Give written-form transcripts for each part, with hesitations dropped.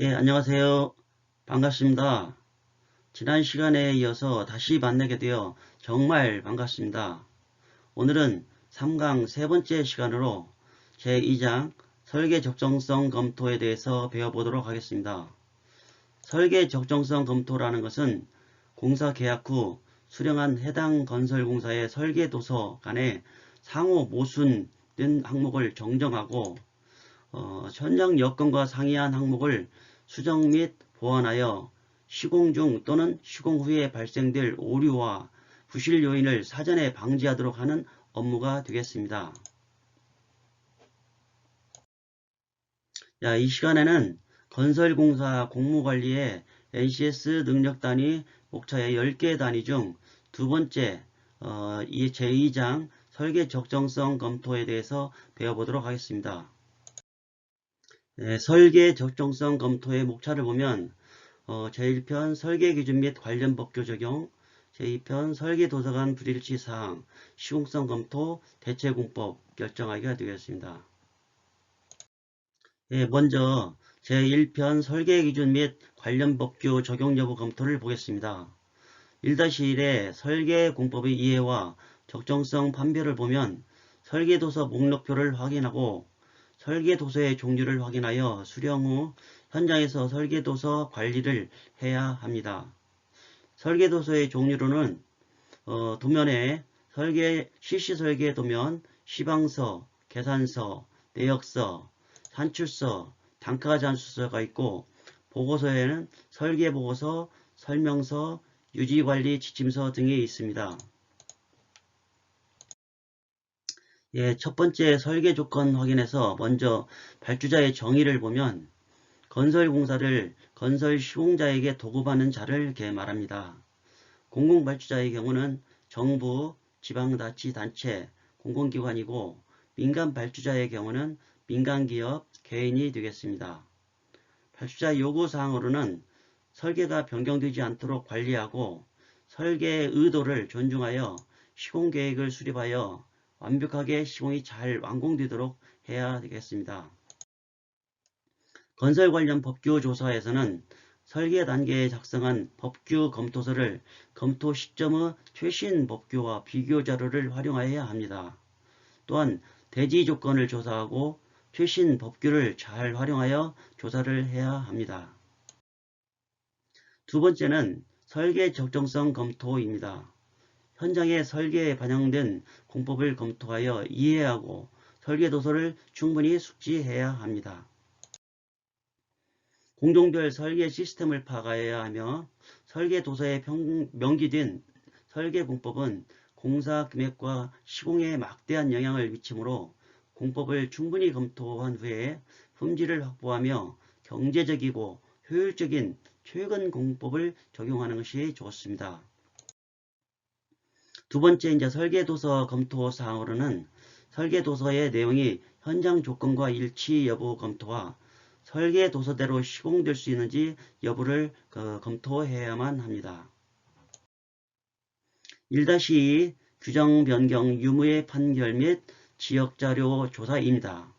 예, 안녕하세요. 반갑습니다. 지난 시간에 이어서 다시 만나게 되어 정말 반갑습니다. 오늘은 3강 세 번째 시간으로 제2장 설계 적정성 검토에 대해서 배워보도록 하겠습니다. 설계 적정성 검토라는 것은 공사 계약 후 수령한 해당 건설공사의 설계도서 간에 상호 모순된 항목을 정정하고 현장 여건과 상이한 항목을 수정 및 보완하여 시공 중 또는 시공 후에 발생될 오류와 부실 요인을 사전에 방지하도록 하는 업무가 되겠습니다. 이 시간에는 건설공사 공무관리의 NCS 능력단위 목차의 10개 단위 중 두 번째 이 제2장 설계 적정성 검토에 대해서 배워보도록 하겠습니다. 설계 적정성 검토의 목차를 보면 제1편 설계기준 및 관련 법규 적용, 제2편 설계도서관 불일치사항, 시공성 검토, 대체공법 결정하기가 되겠습니다. 먼저 제1편 설계기준 및 관련 법규 적용 여부 검토를 보겠습니다. 1-1의 설계공법의 이해와 적정성 판별을 보면 설계도서 목록표를 확인하고 설계도서의 종류를 확인하여 수령 후 현장에서 설계도서 관리를 해야 합니다. 설계도서의 종류로는 도면에 실시설계 도면, 시방서, 계산서, 내역서, 산출서, 단가잔수서가 있고 보고서에는 설계보고서, 설명서, 유지관리 지침서 등이 있습니다. 첫 번째 설계 조건 확인에서 먼저 발주자의 정의를 보면 건설공사를 건설 시공자에게 도급하는 자를 이렇게 말합니다. 공공발주자의 경우는 정부, 지방자치단체, 공공기관이고 민간발주자의 경우는 민간기업, 개인이 되겠습니다. 발주자 요구사항으로는 설계가 변경되지 않도록 관리하고 설계의 의도를 존중하여 시공계획을 수립하여 완벽하게 시공이 잘 완공되도록 해야 되겠습니다. 건설 관련 법규 조사에서는 설계 단계에 작성한 법규 검토서를 검토 시점의 최신 법규와 비교 자료를 활용해야 합니다. 또한 대지 조건을 조사하고 최신 법규를 잘 활용하여 조사를 해야 합니다. 두 번째는 설계 적정성 검토입니다. 현장의 설계에 반영된 공법을 검토하여 이해하고 설계도서를 충분히 숙지해야 합니다. 공종별 설계 시스템을 파악해야 하며 설계도서에 명기된 설계공법은 공사 금액과 시공에 막대한 영향을 미치므로 공법을 충분히 검토한 후에 품질을 확보하며 경제적이고 효율적인 최근 공법을 적용하는 것이 좋습니다. 두 번째 설계도서 검토 사항으로는 설계도서의 내용이 현장 조건과 일치 여부 검토와 설계도서대로 시공될 수 있는지 여부를 검토해야만 합니다. 1-2 규정 변경 유무의 판결 및 지역자료 조사입니다.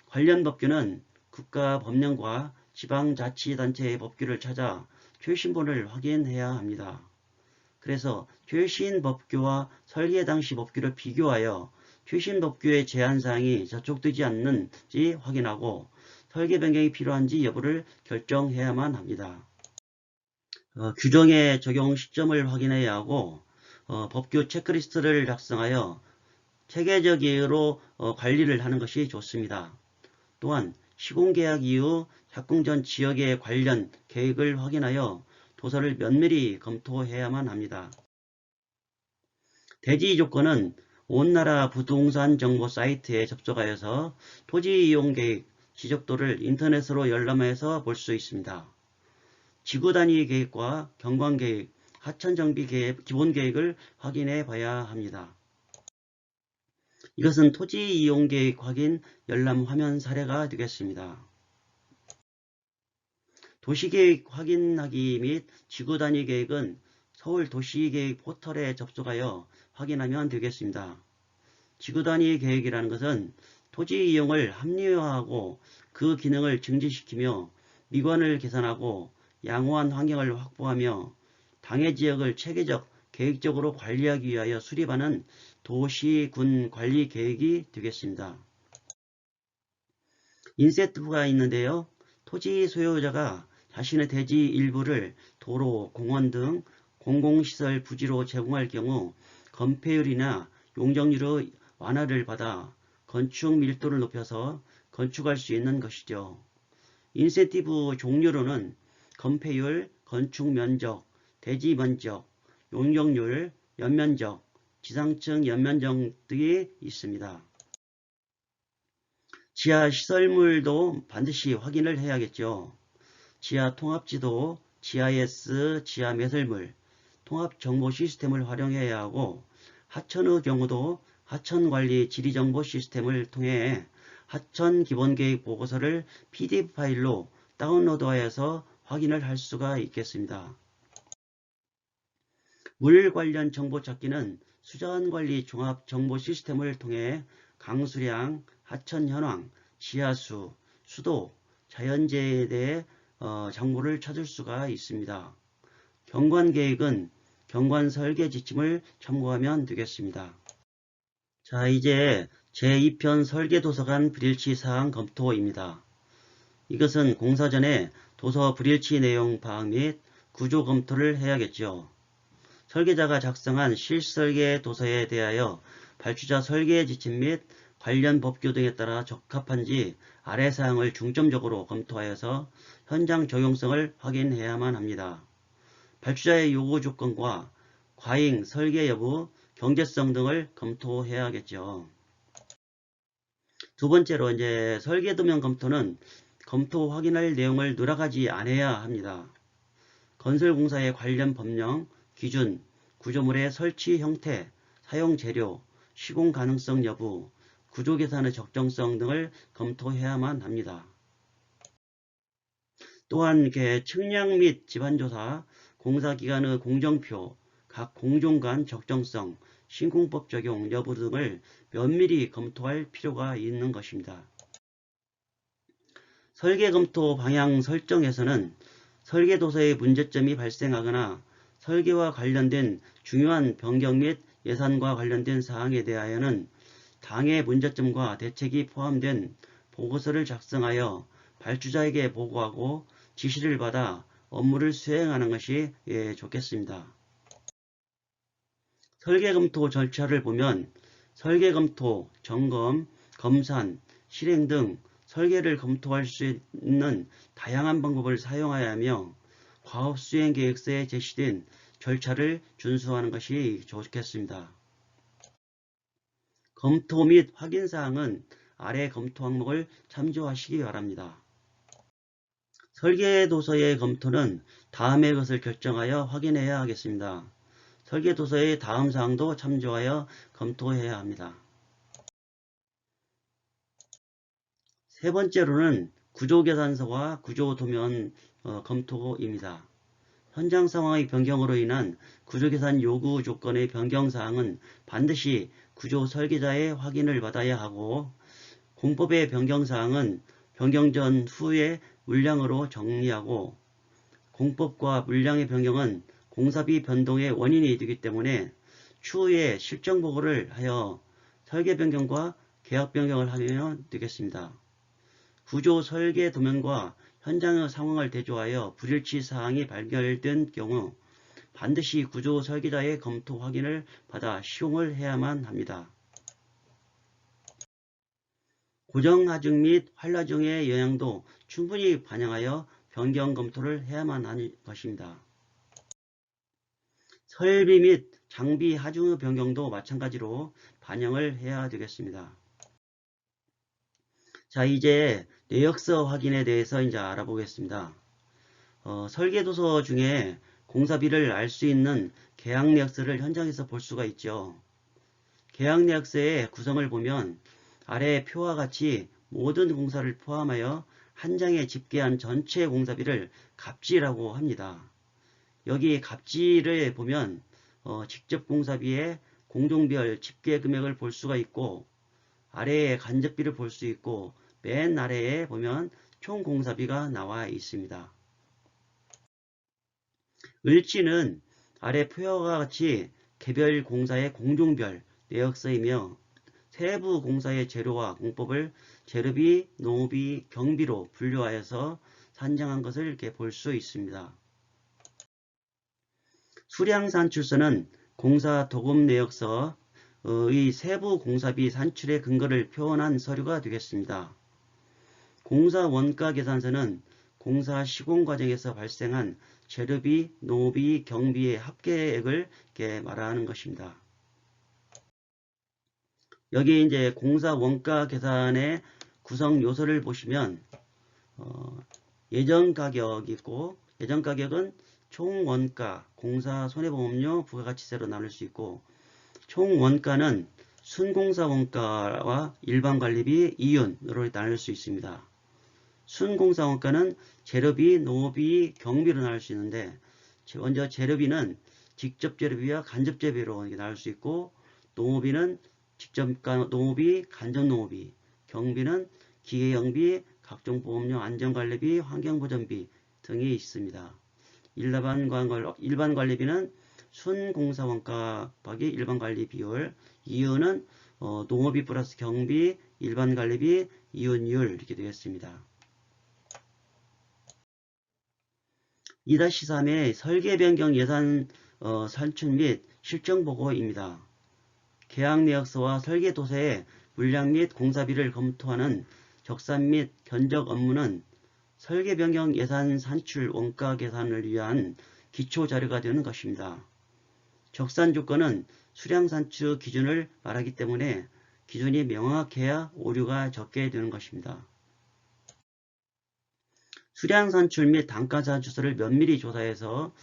관련 법규는 국가법령과 지방자치단체의 법규를 찾아 최신본을 확인해야 합니다. 그래서 최신 법규와 설계 당시 법규를 비교하여 최신 법규의 제한사항이 저촉되지 않는지 확인하고 설계 변경이 필요한지 여부를 결정해야만 합니다. 규정의 적용 시점을 확인해야 하고 법규 체크리스트를 작성하여 체계적으로 관리를 하는 것이 좋습니다. 또한 시공계약 이후 착공 전 지역의 관련 계획을 확인하여 도서를 면밀히 검토해야만 합니다. 대지 조건은 온나라 부동산 정보 사이트에 접속하여서 토지 이용 계획, 지적도를 인터넷으로 열람해서 볼 수 있습니다. 지구 단위 계획과 경관 계획, 하천 정비 계획, 기본 계획을 확인해 봐야 합니다. 이것은 토지 이용 계획 확인 열람 화면 사례가 되겠습니다. 도시계획 확인하기 및 지구 단위 계획은 서울 도시계획 포털에 접속하여 확인하면 되겠습니다. 지구 단위 계획이라는 것은 토지 이용을 합리화하고 그 기능을 증진시키며 미관을 개선하고 양호한 환경을 확보하며 당해 지역을 체계적, 계획적으로 관리하기 위하여 수립하는 도시군 관리 계획이 되겠습니다. 인센티브가 있는데요. 토지 소유자가 자신의 대지 일부를 도로, 공원 등 공공시설 부지로 제공할 경우 건폐율이나 용적률의 완화를 받아 건축 밀도를 높여서 건축할 수 있는 것이죠. 인센티브 종류로는 건폐율, 건축 면적, 대지 면적, 용적률, 연면적, 지상층 연면적 등이 있습니다. 지하 시설물도 반드시 확인을 해야겠죠. 지하 통합지도, GIS, 지하 매설물, 통합정보 시스템을 활용해야 하고 하천의 경우도 하천관리 지리정보 시스템을 통해 하천 기본계획 보고서를 PDF 파일로 다운로드하여서 확인을 할 수가 있겠습니다. 물 관련 정보 찾기는 수자원관리 종합정보 시스템을 통해 강수량, 하천 현황, 지하수, 수도, 자연재해에 대해 정보를 찾을 수가 있습니다. 경관계획은 경관 설계 지침을 참고하면 되겠습니다. 자, 이제 제2편 설계도서관 불일치 사항 검토입니다. 이것은 공사 전에 도서 불일치 내용 파악 및 구조 검토를 해야겠죠. 설계자가 작성한 실설계 도서에 대하여 발주자 설계 지침 및 관련 법규 등에 따라 적합한지 아래 사항을 중점적으로 검토하여서 현장 적용성을 확인해야만 합니다. 발주자의 요구 조건과 과잉, 설계 여부, 경제성 등을 검토해야겠죠. 두 번째로 이제 설계도면 검토는 검토 확인할 내용을 누락하지 않아야 합니다. 건설공사의 관련 법령, 기준, 구조물의 설치 형태, 사용 재료, 시공 가능성 여부, 구조 계산의 적정성 등을 검토해야만 합니다. 또한 측량 및 지반조사, 공사기간의 공정표, 각 공종 간 적정성, 신공법 적용 여부 등을 면밀히 검토할 필요가 있는 것입니다. 설계 검토 방향 설정에서는 설계도서의 문제점이 발생하거나 설계와 관련된 중요한 변경 및 예산과 관련된 사항에 대하여는 당해 문제점과 대책이 포함된 보고서를 작성하여 발주자에게 보고하고 지시를 받아 업무를 수행하는 것이 좋겠습니다. 설계검토 절차를 보면 설계검토, 점검, 검산, 실행 등 설계를 검토할 수 있는 다양한 방법을 사용하여야 하며 과업수행계획서에 제시된 절차를 준수하는 것이 좋겠습니다. 검토 및 확인사항은 아래 검토 항목을 참조하시기 바랍니다. 설계도서의 검토는 다음의 것을 결정하여 확인해야 하겠습니다. 설계도서의 다음 사항도 참조하여 검토해야 합니다. 세 번째로는 구조계산서와 구조도면 검토입니다. 현장 상황의 변경으로 인한 구조계산 요구 조건의 변경사항은 반드시 구조 설계자의 확인을 받아야 하고 공법의 변경사항은 변경 전 후에 물량으로 정리하고 공법과 물량의 변경은 공사비 변동의 원인이 되기 때문에 추후에 실정 보고를 하여 설계 변경과 계약 변경을 하면 되겠습니다. 구조 설계 도면과 현장의 상황을 대조하여 불일치 사항이 발견된 경우 반드시 구조 설계자의 검토 확인을 받아 시공을 해야만 합니다. 고정 하중 및 활라중의 영향도 충분히 반영하여 변경 검토를 해야만 하는 것입니다. 설비 및 장비 하중의 변경도 마찬가지로 반영을 해야 되겠습니다. 자, 이제 내역서 확인에 대해서 이제 알아보겠습니다. 설계도서 중에 공사비를 알 수 있는 계약내역서를 현장에서 볼 수가 있죠. 계약내역서의 구성을 보면 아래 표와 같이 모든 공사를 포함하여 한 장에 집계한 전체 공사비를 갑지라고 합니다. 여기 갑지를 보면 직접 공사비의 공종별 집계 금액을 볼 수가 있고 아래에 간접비를 볼 수 있고 맨 아래에 보면 총 공사비가 나와 있습니다. 을지는 아래 표와 같이 개별 공사의 공종별 내역서이며 세부 공사의 재료와 공법을 재료비, 농업비, 경비로 분류하여서 산정한 것을 이렇게 볼 수 있습니다. 수량산출서는 공사 도급 내역서의 세부 공사비 산출의 근거를 표현한 서류가 되겠습니다. 공사 원가 계산서는 공사 시공 과정에서 발생한 재료비, 농업비, 경비의 합계액을 이렇게 말하는 것입니다. 여기 이제 공사 원가 계산의 구성 요소를 보시면 예정 가격이 있고, 예정 가격은 총 원가, 공사 손해보험료, 부가가치세로 나눌 수 있고, 총 원가는 순공사 원가와 일반관리비, 이윤으로 나눌 수 있습니다. 순공사 원가는 재료비, 농업비, 경비로 나눌 수 있는데, 먼저 재료비는 직접 재료비와 간접 재료비로 나눌 수 있고, 농업비는 직접 농업비, 간접 농업비, 경비는 기계경비, 각종 보험료, 안전관리비, 환경보전비 등이 있습니다. 일반 관리비는 순공사 원가 곱하기 일반 관리 비율, 이윤은 농업비 플러스 경비, 일반 관리비, 이윤율 이렇게 되겠습니다. 2-3의 설계 변경 예산 산출 및 실정 보고입니다. 계약 내역서와 설계 도서의 물량 및 공사비를 검토하는 적산 및 견적 업무는 설계 변경 예산 산출 원가 계산을 위한 기초 자료가 되는 것입니다. 적산 조건은 수량 산출 기준을 말하기 때문에 기준이 명확해야 오류가 적게 되는 것입니다. 수량 산출 및 단가 산출서를 면밀히 조사해서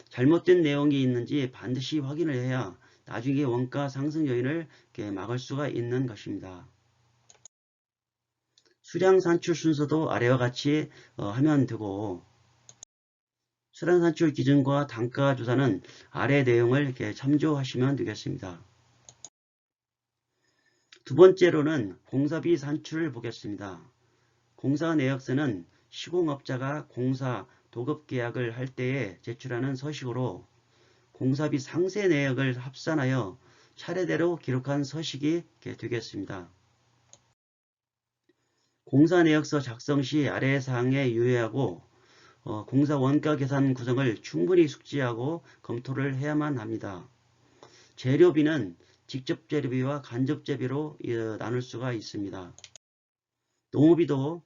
잘못된 내용이 있는지 반드시 확인을 해야 나중에 원가 상승 요인을 막을 수가 있는 것입니다. 수량 산출 순서도 아래와 같이 하면 되고, 수량 산출 기준과 단가 조사는 아래 내용을 이렇게 참조하시면 되겠습니다. 두 번째로는 공사비 산출을 보겠습니다. 공사 내역서는 시공업자가 공사 도급 계약을 할 때에 제출하는 서식으로 공사비 상세 내역을 합산하여 차례대로 기록한 서식이 되겠습니다. 공사 내역서 작성 시 아래 사항에 유의하고 공사 원가 계산 구성을 충분히 숙지하고 검토를 해야만 합니다. 재료비는 직접 재료비와 간접 재료비로 나눌 수가 있습니다. 농업비도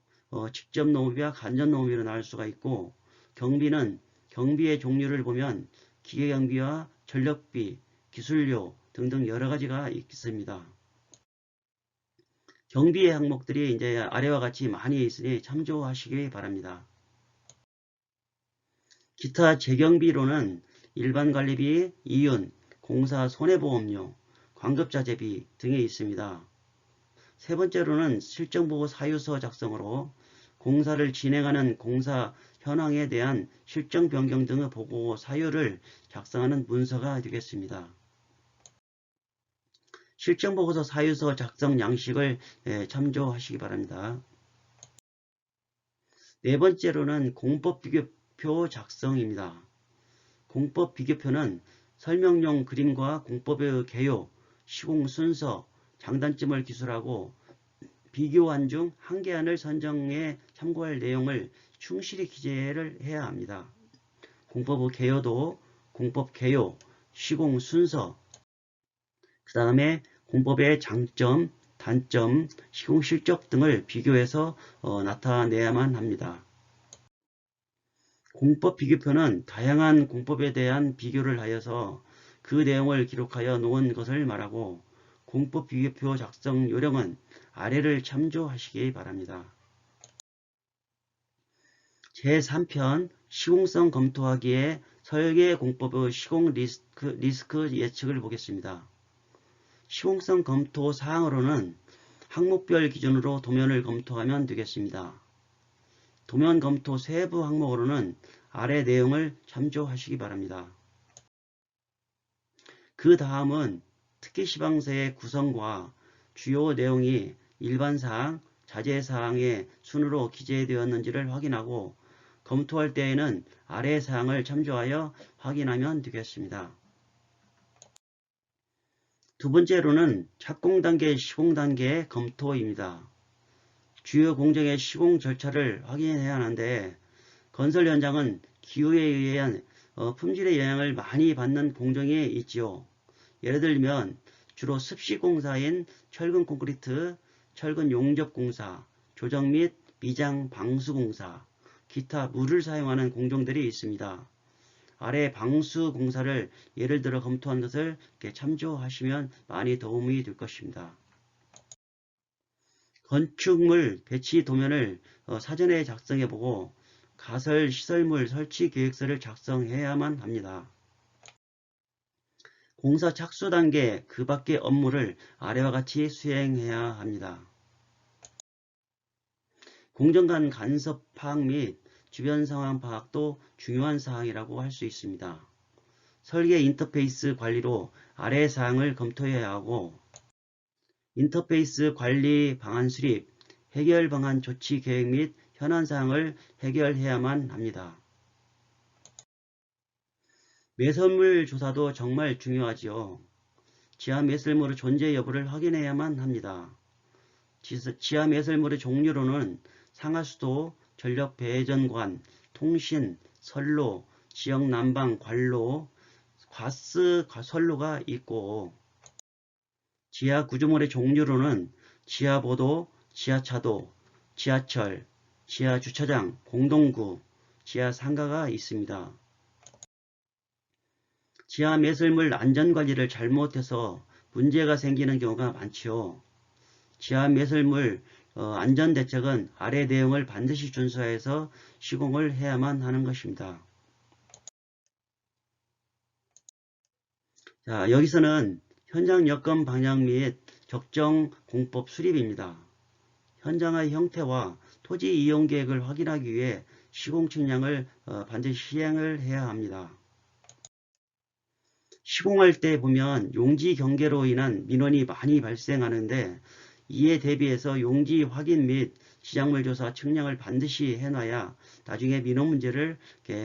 직접 농업비와 간접 농업비로 나눌 수가 있고, 경비는 경비의 종류를 보면 기계경비와 전력비, 기술료 등등 여러 가지가 있습니다. 경비의 항목들이 이제 아래와 같이 많이 있으니 참조하시기 바랍니다. 기타 재경비로는 일반관리비, 이윤, 공사 손해보험료, 광급자재비 등이 있습니다. 세 번째로는 실정보고 사유서 작성으로 공사를 진행하는 공사 현황에 대한 실정 변경 등의 보고 사유를 작성하는 문서가 되겠습니다. 실정보고서 사유서 작성 양식을 참조하시기 바랍니다. 네 번째로는 공법비교표 작성입니다. 공법비교표는 설명용 그림과 공법의 개요, 시공 순서, 장단점을 기술하고 비교안 중 한 개안을 선정해 참고할 내용을 충실히 기재를 해야 합니다. 공법의 개요도 공법 개요, 시공 순서, 그 다음에 공법의 장점, 단점, 시공 실적 등을 비교해서 나타내야만 합니다. 공법 비교표는 다양한 공법에 대한 비교를 하여서 그 내용을 기록하여 놓은 것을 말하고, 공법 비교표 작성 요령은 아래를 참조하시기 바랍니다. 제3편 시공성 검토하기에 설계 공법의 시공 리스크 예측을 보겠습니다. 시공성 검토 사항으로는 항목별 기준으로 도면을 검토하면 되겠습니다. 도면 검토 세부 항목으로는 아래 내용을 참조하시기 바랍니다. 그 다음은 특기시방서의 구성과 주요 내용이 일반사항, 자재사항의 순으로 기재되었는지를 확인하고 검토할 때에는 아래 사항을 참조하여 확인하면 되겠습니다. 두 번째로는 착공 단계, 시공 단계의 검토입니다. 주요 공정의 시공 절차를 확인해야 하는데 건설 현장은 기후에 의한 품질의 영향을 많이 받는 공정이 있지요. 예를 들면 주로 습식공사인 철근 콘크리트, 철근 용접공사, 조정 및 미장 방수공사, 기타 물을 사용하는 공정들이 있습니다. 아래 방수공사를 예를 들어 검토한 것을 참조하시면 많이 도움이 될 것입니다. 건축물 배치 도면을 사전에 작성해보고 가설 시설물 설치 계획서를 작성해야만 합니다. 공사 착수 단계 그 밖의 업무를 아래와 같이 수행해야 합니다. 공정간 간섭 파악 및 주변 상황 파악도 중요한 사항이라고 할 수 있습니다. 설계 인터페이스 관리로 아래 사항을 검토해야 하고 인터페이스 관리 방안 수립, 해결 방안 조치 계획 및 현안 사항을 해결해야만 합니다. 매설물 조사도 정말 중요하지요. 지하 매설물의 존재 여부를 확인해야만 합니다. 지하 매설물의 종류로는 상하수도, 전력 배전관, 통신, 선로, 지역 난방 관로, 가스 선로가 있고 지하 구조물의 종류로는 지하보도, 지하차도, 지하철, 지하주차장, 공동구, 지하상가가 있습니다. 지하 매설물 안전관리를 잘못해서 문제가 생기는 경우가 많지요. 지하 매설물 안전대책은 아래 내용을 반드시 준수해서 시공을 해야만 하는 것입니다. 자, 여기서는 현장 여건 방향 및 적정 공법 수립입니다. 현장의 형태와 토지 이용 계획을 확인하기 위해 시공 측량을 반드시 시행을 해야 합니다. 시공할 때 보면 용지 경계로 인한 민원이 많이 발생하는데 이에 대비해서 용지 확인 및 지작물 조사 측량을 반드시 해놔야 나중에 민원 문제를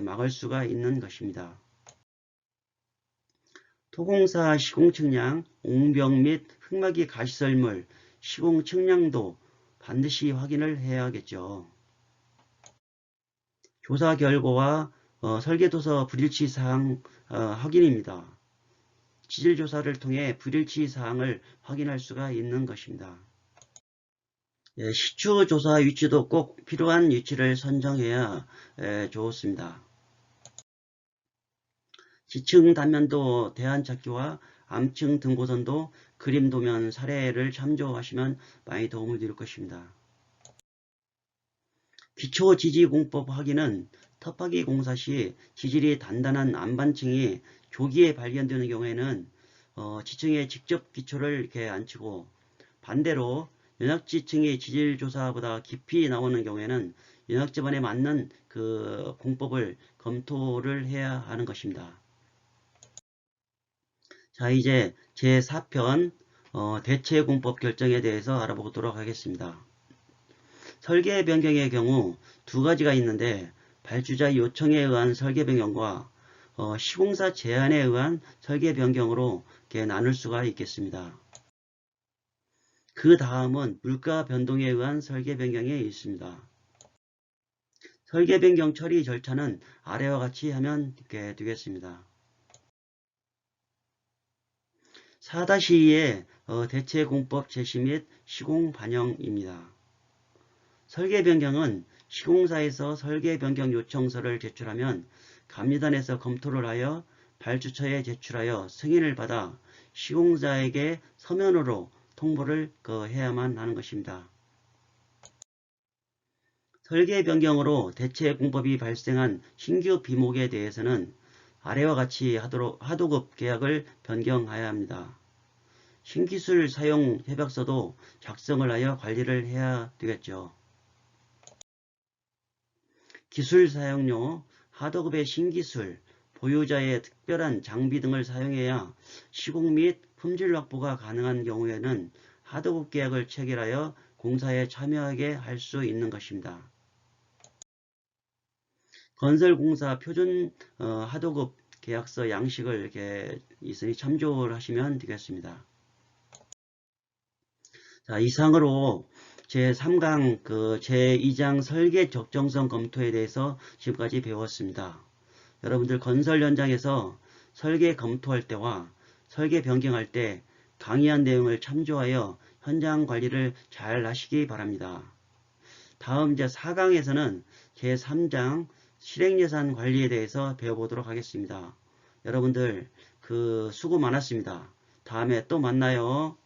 막을 수가 있는 것입니다. 토공사 시공 측량, 옹벽 및 흙막이 가시설물 시공 측량도 반드시 확인을 해야겠죠. 조사 결과와 설계도서 불일치 사항 확인입니다. 지질조사를 통해 불일치 사항을 확인할 수가 있는 것입니다. 시추조사 위치도 꼭 필요한 위치를 선정해야 좋습니다. 지층 단면도 대안찾기와 암층 등고선도 그림 도면 사례를 참조하시면 많이 도움을 드릴 것입니다. 기초지지공법 확인은 터파기 공사 시 지질이 단단한 안반층이 조기에 발견되는 경우에는 지층에 직접 기초를 이렇게 안 치고 반대로 연약지층의 지질조사보다 깊이 나오는 경우에는 연약지반에 맞는 그 공법을 검토를 해야 하는 것입니다. 자, 이제 제4편 대체공법 결정에 대해서 알아보도록 하겠습니다. 설계 변경의 경우 두 가지가 있는데 발주자 요청에 의한 설계 변경과 시공사 제안에 의한 설계 변경으로 이렇게 나눌 수가 있겠습니다. 그 다음은 물가 변동에 의한 설계 변경이 있습니다. 설계 변경 처리 절차는 아래와 같이 하면 되겠습니다. 4-2의 대체공법 제시 및 시공 반영입니다. 설계 변경은 시공사에서 설계 변경 요청서를 제출하면 감리단에서 검토를 하여 발주처에 제출하여 승인을 받아 시공자에게 서면으로 통보를 해야만 하는 것입니다. 설계 변경으로 대체 공법이 발생한 신규 비목에 대해서는 아래와 같이 하도급 계약을 변경해야 합니다. 신기술 사용 협약서도 작성을 하여 관리를 해야 되겠죠. 기술 사용료, 하도급의 신기술, 보유자의 특별한 장비 등을 사용해야 시공 및 품질 확보가 가능한 경우에는 하도급 계약을 체결하여 공사에 참여하게 할 수 있는 것입니다. 건설공사 표준 하도급 계약서 양식을 이렇게 있으니 참조를 하시면 되겠습니다. 자, 이상으로 제3강 제2장 설계 적정성 검토에 대해서 지금까지 배웠습니다. 여러분들 건설 현장에서 설계 검토할 때와 설계 변경할 때 강의한 내용을 참조하여 현장 관리를 잘 하시기 바랍니다. 다음 이제 4강에서는 제3장 실행예산 관리에 대해서 배워보도록 하겠습니다. 여러분들 수고 많았습니다. 다음에 또 만나요.